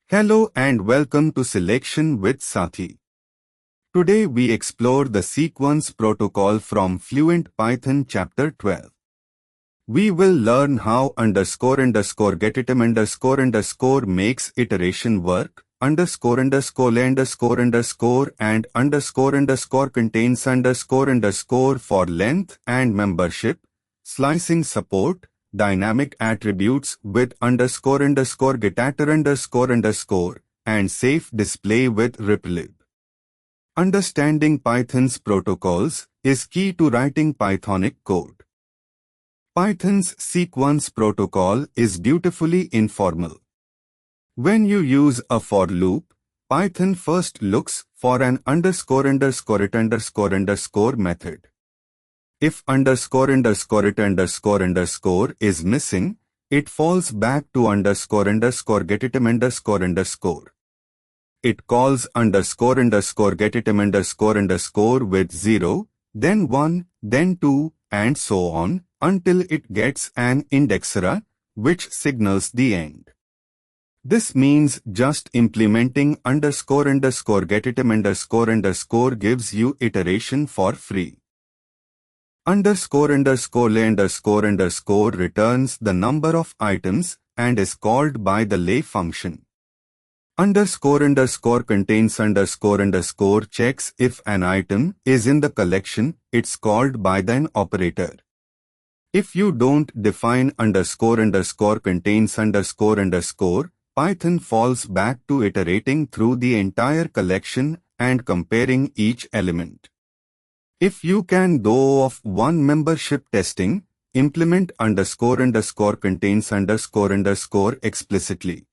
Hello and welcome to Selection with Sathi. Today we explore the sequence protocol from Fluent Python chapter 12. We will learn how __getitem__ makes iteration work, ___ and ___ contains ___ for length and membership, slicing support, dynamic attributes with ___ getter___, and safe display with reprlib. Understanding Python's protocols is key to writing Pythonic code. Python's sequence protocol is beautifully informal. When you use a for loop, Python first looks for an __it__ method. If __it__ is missing, it falls back to __getitem__. It calls __getitem___ with 0, then 1, then 2, and so on, until it gets an indexer, which signals the end. This means just implementing __getitem___ gives you iteration for free. ___ returns the number of items and is called by the lay function. ___ contains ___ checks if an item is in the collection, it's called by the operator. If you don't define ___ contains ___ Python falls back to iterating through the entire collection and comparing each element. If you can go off one membership testing, implement ___ contains ___ explicitly.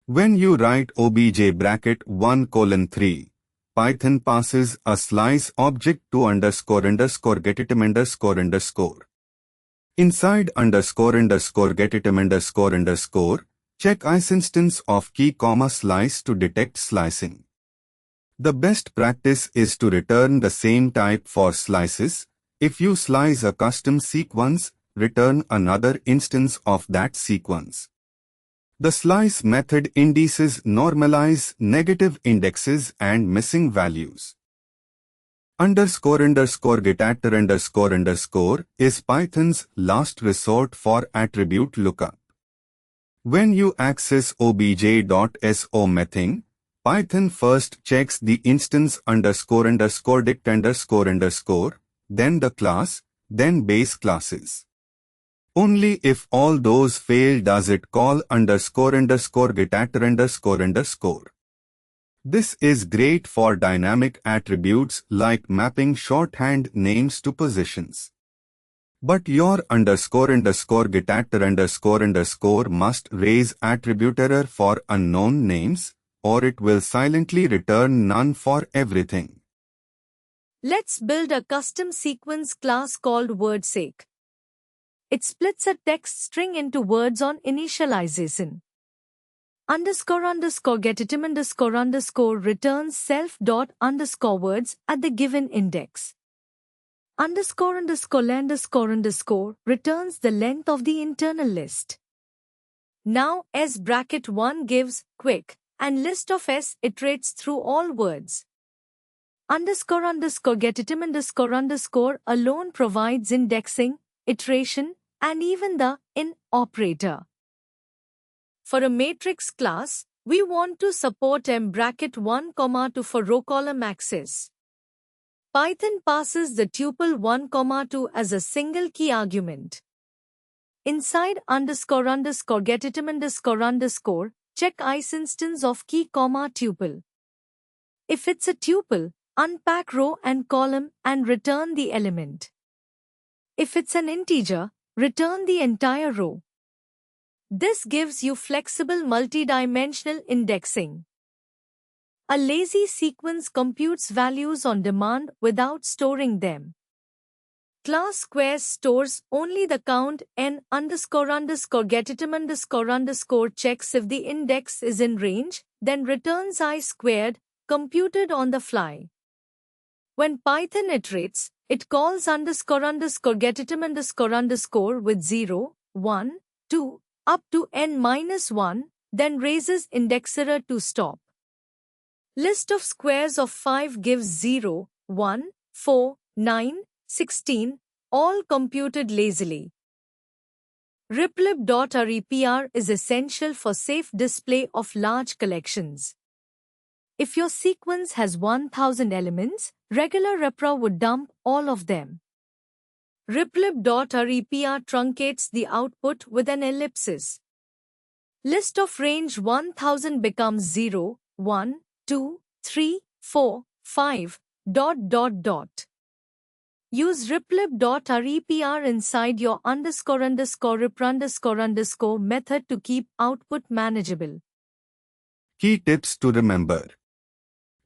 When you write obj:1:3, Python passes a slice object to __getitem__. Inside __getitem__, check isinstance of key, slice to detect slicing. The best practice is to return the same type for slices. If you slice a custom sequence, return another instance of that sequence. The slice method indices normalize negative indexes and missing values. __getter___ is Python's last resort for attribute lookup. When you access obj.so method, Python first checks the instance __dict__, then the class, then base classes. Only if all those fail does it call __getter__. This is great for dynamic attributes like mapping shorthand names to positions. But your __getter__, must raise attribute error for unknown names, or it will silently return none for everything. Let's build a custom sequence class called wordSake. It splits a text string into words on initialization. __getitem__, returns self._words at the given index. ___ returns the length of the internal list. Now s_1 gives quick and list of s iterates through all words. __getitem__, alone provides indexing, iteration, and even the in operator. For a matrix class, we want to support m_1, for row column access. Python passes the tuple 1, 2 as a single key argument. Inside __getitem__, check isinstance of key, tuple. If it's a tuple, unpack row and column and return the element. If it's an integer, return the entire row. This gives you flexible multidimensional indexing. A lazy sequence computes values on demand without storing them. Class squares stores only the count n __getitem__, checks if the index is in range, then returns I squared, computed on the fly. When Python iterates, it calls __getitem__, with 0, 1, 2, up to n-1, then raises indexer to stop. List of squares of 5 gives 0, 1, 4, 9, 16, all computed lazily. reprlib.repr is essential for safe display of large collections. If your sequence has 1000 elements, regular repr would dump all of them. reprlib.repr truncates the output with an ellipsis. List of range 1000 becomes 0, 1, 2, 3, 4, 5, ... Use reprlib.repr inside your __repr__ method to keep output manageable. Key tips to remember.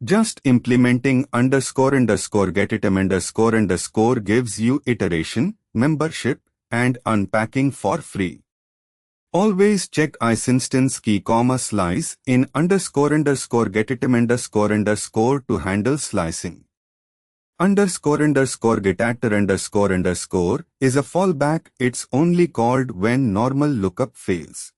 Just implementing __getitem__ gives you iteration, membership, and unpacking for free. Always check isinstance key, slice in __getitem__ to handle slicing. __getatter__ is a fallback. It's only called when normal lookup fails.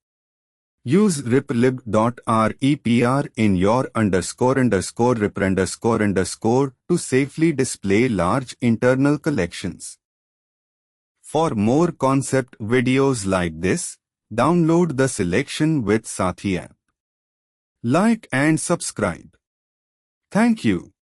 Use reprlib.repr in your __repr__ to safely display large internal collections. For more concept videos like this, download the Selection with Sathi app. Like and subscribe. Thank you.